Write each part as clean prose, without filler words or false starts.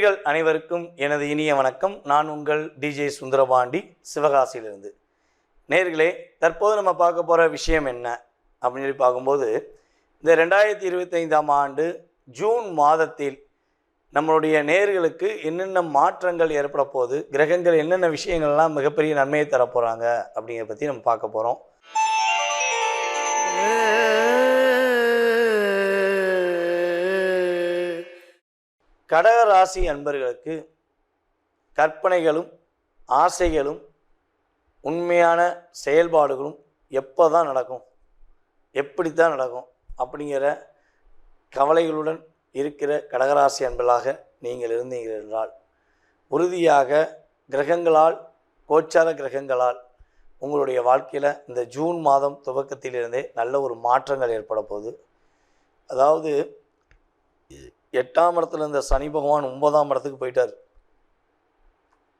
நேர்கள் அனைவருக்கும் எனது இனிய வணக்கம். நான் உங்கள் டிஜே சுந்தரபாண்டி, சிவகாசியிலிருந்து. நேர்களே, தற்போது நம்ம பார்க்க போகிற விஷயம் என்ன அப்படின்னு சொல்லி பார்க்கும்போது, இந்த 2025ஆம் ஆண்டு ஜூன் மாதத்தில் நம்மளுடைய நேர்களுக்கு என்னென்ன மாற்றங்கள் ஏற்பட போகுது, கிரகங்கள் என்னென்ன விஷயங்கள்லாம் மிகப்பெரிய நன்மையை தரப்போகிறாங்க அப்படிங்கிறத பற்றி நம்ம பார்க்க போகிறோம். கடக ராசி அன்பர்களுக்கு கற்பனைகளும் ஆசைகளும் உண்மையான செயல்பாடுகளும் எப்போ தான் நடக்கும், எப்படித்தான் நடக்கும் அப்படிங்கிற கவலைகளுடன் இருக்கிற கடகராசி அன்பர்களாக நீங்கள் இருந்தீர்கள் என்றால், உறுதியாக கிரகங்களால், கோச்சார கிரகங்களால் உங்களுடைய வாழ்க்கையில் இந்த ஜூன் மாதம் துவக்கத்திலிருந்தே நல்ல ஒரு மாற்றங்கள் ஏற்பட போகுது. அதாவது 8ஆம் இடத்துல இருந்த சனி பகவான் 9ஆம் இடத்துக்கு போயிட்டார்.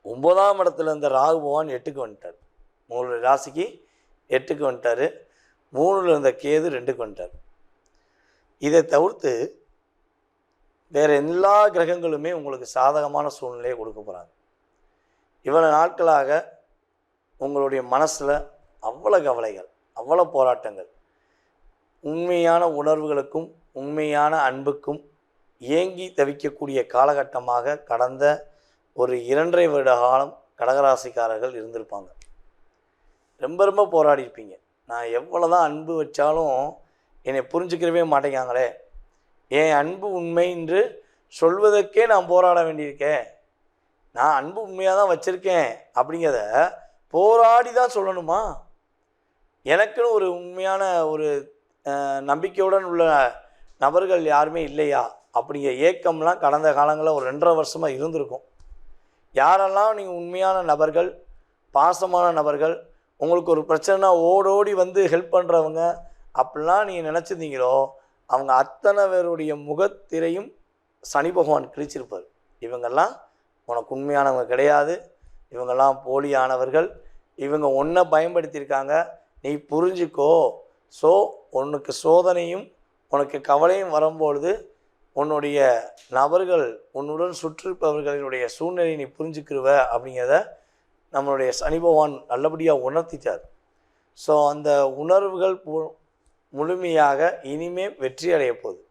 9ஆம் இடத்துல இருந்த ராகு பகவான் 8க்கு வந்துட்டார். உங்களுடைய ராசிக்கு 8க்கு வந்துட்டார். 3ல் இருந்த கேது 2க்கு வந்துட்டார். இதை தவிர்த்து வேறு எல்லா கிரகங்களுமே உங்களுக்கு சாதகமான சூழ்நிலையை கொடுக்க போகிறாங்க. இவ்வளோ நாட்களாக உங்களுடைய மனசில் அவ்வளோ கவலைகள், அவ்வளோ போராட்டங்கள், உண்மையான உணர்வுகளுக்கும் உண்மையான அன்புக்கும் ஏங்கி தவிக்கக்கூடிய காலகட்டமாக கடந்த ஒரு 2.5 வருட காலம் கடகராசிக்காரர்கள் இருந்திருப்பாங்க. ரொம்ப போராடியிருப்பீங்க. நான் எவ்வளோ தான் அன்பு வச்சாலும் என்னை புரிஞ்சுக்கிறவே மாட்டேங்காங்களே, என் அன்பு உண்மை என்று சொல்வதற்கே நான் போராட வேண்டியிருக்கேன், நான் அன்பு உண்மையாக தான் வச்சுருக்கேன் அப்படிங்கிறத போராடி தான் சொல்லணுமா, எனக்குன்னு ஒரு உண்மையான ஒரு நம்பிக்கையுடன் உள்ள நபர்கள் யாருமே இல்லையா அப்படிங்கிற ஏக்கம்லாம் கடந்த காலங்களில் ஒரு 2.5 வருஷமாக இருந்திருக்கும். யாரெல்லாம் நீங்கள் உண்மையான நபர்கள், பாசமான நபர்கள், உங்களுக்கு ஒரு பிரச்சனைனா ஓடோடி வந்து ஹெல்ப் பண்ணுறவங்க அப்படிலாம் நீங்கள் நினச்சிருந்தீங்களோ, அவங்க அத்தனை பேருடைய முகத்திரையும் சனி பகவான் கிழிச்சிருப்பார். இவங்கெல்லாம் உனக்கு உண்மையானவங்க கிடையாது, இவங்கெல்லாம் போலியானவர்கள், இவங்க ஒன்றை பயன்படுத்தியிருக்காங்க, நீ புரிஞ்சுக்கோ. ஸோ உனக்கு சோதனையும் உனக்கு கவலையும் வரும்பொழுது உன்னுடைய நபர்கள், உன்னுடன் சுற்றிருப்பவர்களுடைய சூழ்நிலையை நீ புரிஞ்சுக்கிருவ அப்படிங்கிறத நம்மளுடைய சனி பகவான் நல்லபடியாக உணர்த்திட்டார். ஸோ அந்த உணர்வுகள் முழுமையாக இனிமேல் வெற்றி அடைய போகுது.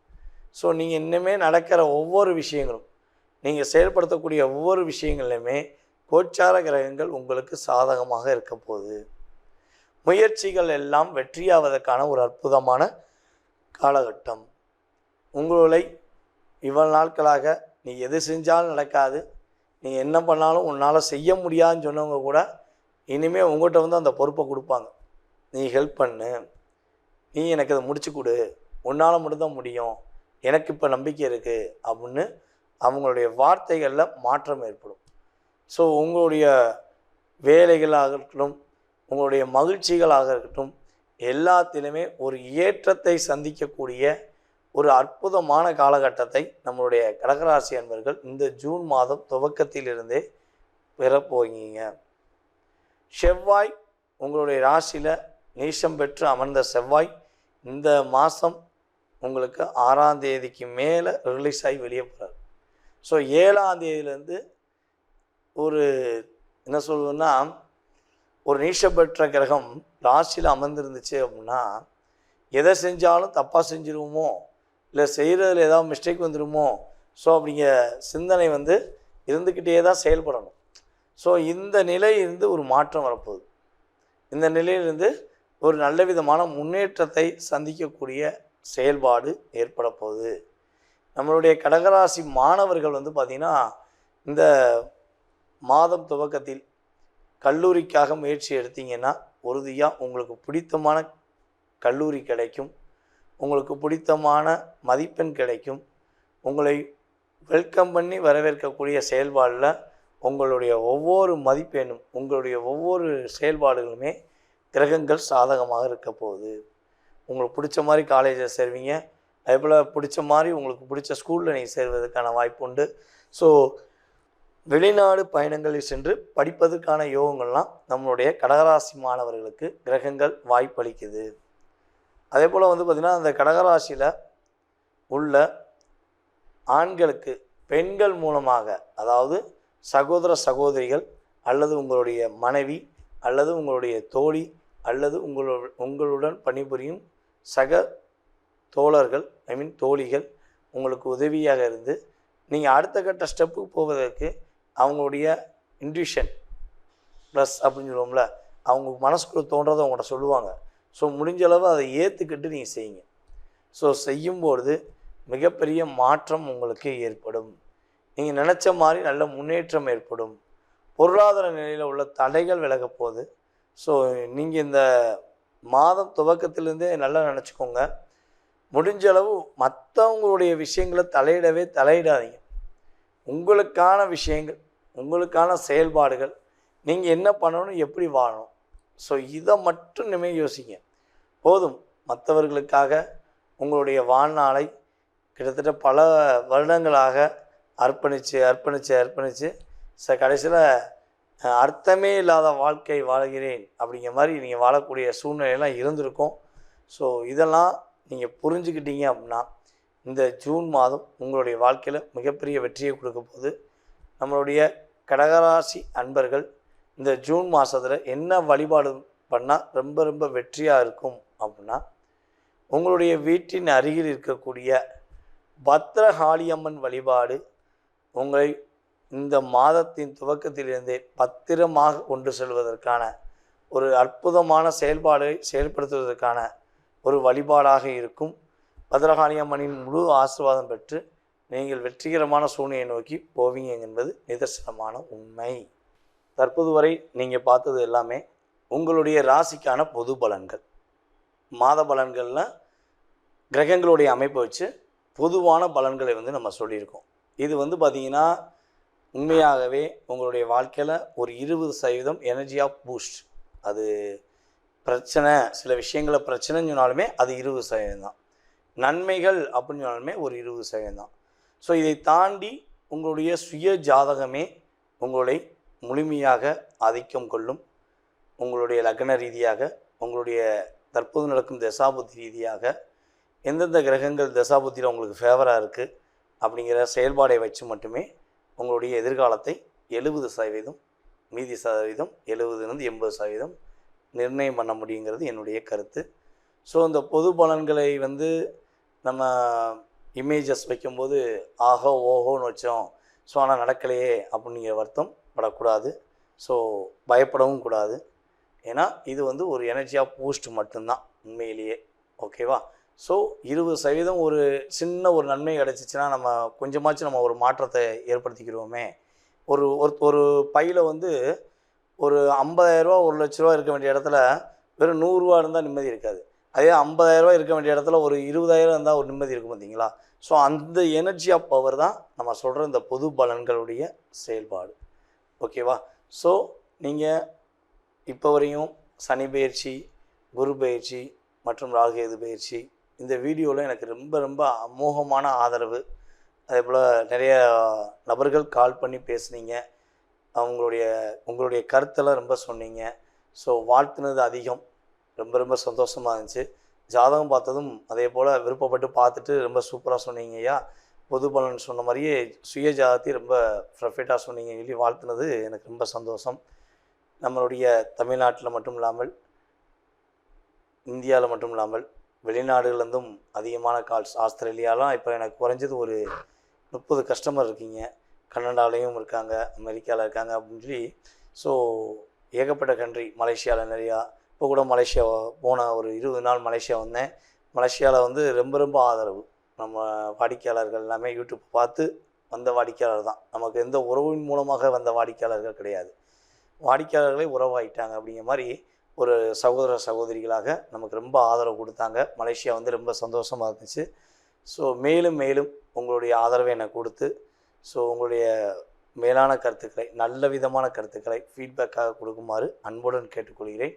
ஸோ நீங்கள் இன்னுமே நடக்கிற ஒவ்வொரு விஷயங்களும், நீங்கள் செயல்படுத்தக்கூடிய ஒவ்வொரு விஷயங்கள்லையுமே கோச்சார கிரகங்கள் உங்களுக்கு சாதகமாக இருக்க போகுது. முயற்சிகள் எல்லாம் வெற்றியாவதற்கான ஒரு அற்புதமான காலகட்டம். உங்களை இவ்வளவு நாட்களாக நீ எது செஞ்சாலும் நடக்காது, நீ என்ன பண்ணாலும் உன்னால் செய்ய முடியாதுன்னு சொன்னவங்க கூட இனிமேல் உங்கள்கிட்ட வந்து அந்த பொறுப்பை கொடுப்பாங்க. நீ ஹெல்ப் பண்ணு, நீ எனக்கு அதை முடிச்சு கொடு, உன்னால் மட்டும்தான் முடியும், எனக்கு இப்போ நம்பிக்கை இருக்குது அப்படின்னு அவங்களுடைய வார்த்தைகளில் மாற்றம் ஏற்படும். ஸோ உங்களுடைய வேலைகளாக இருக்கட்டும், உங்களுடைய மகிழ்ச்சிகளாக இருக்கட்டும், எல்லாத்திலுமே ஒரு ஏற்றத்தை சந்திக்கக்கூடிய ஒரு அற்புதமான காலகட்டத்தை நம்மளுடைய கடகராசி அன்பர்கள் இந்த ஜூன் மாதம் துவக்கத்திலிருந்தே பெறப்போகிறீங்க. செவ்வாய் உங்களுடைய ராசியில் நீசம் பெற்று அமர்ந்த செவ்வாய் இந்த மாதம் உங்களுக்கு 6ஆம் தேதிக்கு மேலே ரிலீஸ் ஆகி வெளியே போகிறார். ஸோ 7ஆம் தேதியிலேருந்து ஒரு என்ன சொல்லுன்னா, ஒரு நீசம் பெற்ற கிரகம் ராசியில் அமர்ந்துருந்துச்சு அப்படின்னா எதை செஞ்சாலும் தப்பாக செஞ்சிருவோமோ, இல்லை செய்கிறதுல ஏதாவது மிஸ்டேக் வந்துடுமோ, ஸோ அப்படிங்கிற சிந்தனை வந்து இருந்துக்கிட்டே தான் செயல்படணும். ஸோ இந்த நிலையிலிருந்து ஒரு மாற்றம் வரப்போகுது. இந்த நிலையிலிருந்து ஒரு நல்ல விதமான முன்னேற்றத்தை சந்திக்கக்கூடிய செயல்பாடு ஏற்பட போகுது. நம்மளுடைய கடகராசி மாணவர்கள் வந்து பார்த்திங்கன்னா, இந்த மாதம் துவக்கத்தில் கல்லூரிக்காக முயற்சி எடுத்தீங்கன்னா உறுதியாக உங்களுக்கு பிடித்தமான கல்லூரி கிடைக்கும், உங்களுக்கு பிடித்தமான மதிப்பெண் கிடைக்கும். உங்களை வெல்கம் பண்ணி வரவேற்கக்கூடிய செயல்பாடில் உங்களுடைய ஒவ்வொரு மதிப்பெண்ணும், உங்களுடைய ஒவ்வொரு செயல்பாடுகளுமே கிரகங்கள் சாதகமாக இருக்க போகுது. உங்களுக்கு பிடிச்ச மாதிரி காலேஜில் சேருவீங்க, அதேபோல் பிடிச்ச மாதிரி உங்களுக்கு பிடிச்ச ஸ்கூலில் நீங்கள் சேர்வதற்கான வாய்ப்பு உண்டு. ஸோ வெளிநாடு பயணங்களில் சென்று படிப்பதற்கான யோகங்கள்லாம் நம்மளுடைய கடகராசி மாணவர்களுக்கு கிரகங்கள் வாய்ப்பளிக்குது. அதே போல் வந்து பார்த்திங்கன்னா, அந்த கடகராசியில் உள்ள ஆண்களுக்கு பெண்கள் மூலமாக, அதாவது சகோதர சகோதரிகள் அல்லது உங்களுடைய மனைவி அல்லது உங்களுடைய தோழி அல்லது உங்களுடன் பணிபுரியும் சக தோழர்கள், தோழிகள் உங்களுக்கு உதவியாக இருந்து நீங்கள் அடுத்த கட்ட ஸ்டெப்புக்கு போவதற்கு அவங்களுடைய இன்ட்யூஷன் ப்ளஸ் அப்படின்னு சொல்லுவோம்ல, அவங்க மனசுக்குள்ளே தோன்றதை அவங்கள்ட்ட சொல்லுவாங்க. ஸோ முடிஞ்ச அளவு அதை ஏற்றுக்கிட்டு நீங்கள் செய்யுங்க. ஸோ செய்யும்பொழுது மிகப்பெரிய மாற்றம் உங்களுக்கு ஏற்படும். நீங்கள் நினச்ச மாதிரி நல்ல முன்னேற்றம் ஏற்படும். பொருளாதார நிலையில் உள்ள தடைகள் விலக போகுது. ஸோ நீங்கள் இந்த மாதம் துவக்கத்திலேருந்தே நல்லா நினச்சிக்கோங்க. முடிஞ்ச அளவு மற்றவங்களுடைய விஷயங்களை தலையிடாதீங்க. உங்களுக்கான விஷயங்கள், உங்களுக்கான செயல்பாடுகள், நீங்கள் என்ன பண்ணணும், எப்படி வாழணும், ஸோ இதை மட்டும் இனிமேல் யோசிங்க. போதும். மற்றவர்களுக்காக உங்களுடைய வாழ்நாளை கிட்டத்தட்ட பல வருடங்களாக அர்ப்பணித்து கடைசியில் அர்த்தமே இல்லாத வாழ்க்கை வாழ்கிறேன் அப்படிங்கிற மாதிரி நீங்கள் வாழக்கூடிய சூழ்நிலையெல்லாம் இருந்திருக்கும். ஸோ இதெல்லாம் நீங்கள் புரிஞ்சுக்கிட்டீங்க அப்படின்னா இந்த ஜூன் மாதம் உங்களுடைய வாழ்க்கையில் மிகப்பெரிய வெற்றியை கொடுக்க போகுது. நம்மளுடைய கடகராசி அன்பர்கள் இந்த ஜூன் மாதத்தில் என்ன வழிபாடு பண்ணால் ரொம்ப ரொம்ப வெற்றியாக இருக்கும் அப்படின்னா, உங்களுடைய வீட்டின் அருகில் இருக்கக்கூடிய பத்ரகாளியம்மன் வழிபாடு உங்களை இந்த மாதத்தின் துவக்கத்திலிருந்தே பத்திரமாக கொண்டு செல்வதற்கான ஒரு அற்புதமான செயல்படுத்துவதற்கான ஒரு வழிபாடாக இருக்கும். பத்ரகாளியம்மனின் முழு ஆசீர்வாதம் பெற்று நீங்கள் வெற்றிகரமான சூழ்நிலையை நோக்கி போவீங்க என்பது நிதர்சனமான உண்மை. தற்போது வரை நீங்கள் பார்த்தது எல்லாமே உங்களுடைய ராசிக்கான பொது பலன்கள். மாத பலன்களில் கிரகங்களுடைய அமைப்பை வச்சு பொதுவான பலன்களை நம்ம சொல்லியிருக்கோம். இது பார்த்திங்கன்னா உண்மையாகவே உங்களுடைய வாழ்க்கையில் ஒரு 20% எனர்ஜி ஆஃப் பூஸ்ட். அது பிரச்சனை, சில விஷயங்களை பிரச்சனைன்னு சொன்னாலுமே அது 20% தான். நன்மைகள் அப்படின்னு சொன்னாலுமே ஒரு 20% தான். ஸோ இதை தாண்டி உங்களுடைய சுய ஜாதகமே உங்களை முழுமையாக ஆதிக்கம் கொள்ளும். உங்களுடைய லக்ன ரீதியாக, உங்களுடைய தற்போது நடக்கும் தசாபுத்தி ரீதியாக எந்தெந்த கிரகங்கள் தசாபுத்தியில் உங்களுக்கு ஃபேவராக இருக்குது அப்படிங்கிற செயல்பாடை வச்சு மட்டுமே உங்களுடைய எதிர்காலத்தை 70%, மீதி சதவீதம் 70% 80% நிர்ணயம் பண்ண முடியுங்கிறது என்னுடைய கருத்து. ஸோ இந்த பொது பலன்களை நம்ம இமேஜஸ் வைக்கும்போது ஆஹோ ஓஹோன்னு வச்சோம், ஸோ ஆனால் நடக்கலையே அப்படிங்கிற வருத்தம் படக்கூடாது. ஸோ பயப்படவும் கூடாது. ஏன்னா இது ஒரு எனர்ஜி ஆஃப் பூஸ்ட் மட்டும்தான் உண்மையிலேயே. ஓகேவா? ஸோ 20% ஒரு சின்ன ஒரு நன்மை கிடச்சிச்சின்னா நம்ம கொஞ்சமாச்சும் நம்ம ஒரு மாற்றத்தை ஏற்படுத்திக்கிறோமே. ஒரு ஒரு பையில் ஒரு 50,000 1 லட்ச ரூபா இருக்க வேண்டிய இடத்துல வெறும் 100 ரூபா இருந்தால் நிம்மதி இருக்காது. அதே 50,000 இருக்க வேண்டிய இடத்துல ஒரு 20,000 இருந்தால் ஒரு நிம்மதி இருக்கும், பார்த்தீங்களா? ஸோ அந்த எனர்ஜி ஆஃப் பவர் தான் நம்ம சொல்கிற இந்த பொது பலன்களுடைய செயல்பாடு. ஓகேவா? ஸோ நீங்கள் இப்போ வரையும் சனி பயிற்சி, குரு பயிற்சி மற்றும் ராகுகேது பயிற்சி இந்த வீடியோவில் எனக்கு ரொம்ப ரொம்ப அமோகமான ஆதரவு. அதே போல் நிறைய நபர்கள் கால் பண்ணி பேசுனீங்க. உங்களுடைய கருத்தெல்லாம் ரொம்ப சொன்னீங்க. ஸோ வாழ்த்துனது அதிகம். ரொம்ப ரொம்ப சந்தோஷமாக இருந்துச்சு. ஜாதகம் பார்த்ததும் அதே போல் விருப்பப்பட்டு பார்த்துட்டு ரொம்ப சூப்பராக சொன்னீங்க ஐயா. பொது பலன் சொன்ன மாதிரியே சுய ஜாதகத்தை ரொம்ப பர்ஃபெக்டாக சொன்னீங்க சொல்லி வாழ்த்துனது எனக்கு ரொம்ப சந்தோஷம். நம்மளுடைய தமிழ்நாட்டில் மட்டும் இல்லாமல், இந்தியாவில் மட்டும் இல்லாமல், வெளிநாடுகள்லேருந்தும் அதிகமான கால்ஸ். ஆஸ்திரேலியாலாம் இப்போ எனக்கு குறைஞ்சது ஒரு 30 கஸ்டமர் இருக்கீங்க. கனடாலையும் இருக்காங்க, அமெரிக்காவில் இருக்காங்க அப்படின்னு சொல்லி. ஸோ ஏகப்பட்ட கண்ட்ரி, மலேசியாவில் நிறையா. இப்போ கூட மலேசியா போன ஒரு 20 நாள் மலேசியா வந்தேன். மலேசியாவில் ரொம்ப ரொம்ப ஆதரவு. நம்ம வாடிக்கையாளர்கள் எல்லாமே யூடியூப் பார்த்து வந்த வாடிக்கையாளர் தான். நமக்கு எந்த உறவின் மூலமாக வந்த வாடிக்கையாளர்கள் கிடையாது. வாடிக்கையாளர்களே உறவாயிட்டாங்க அப்படிங்கிற மாதிரி ஒரு சகோதர சகோதரிகளாக நமக்கு ரொம்ப ஆதரவு கொடுத்தாங்க. மலேசியா ரொம்ப சந்தோஷமாக இருந்துச்சு. ஸோ மேலும் மேலும் உங்களுடைய ஆதரவை எனக்கு கொடுத்து, ஸோ உங்களுடைய மேலான கருத்துக்களை, நல்ல விதமான கருத்துக்களை ஃபீட்பேக்காக கொடுக்குமாறு அன்புடன் கேட்டுக்கொள்கிறேன்.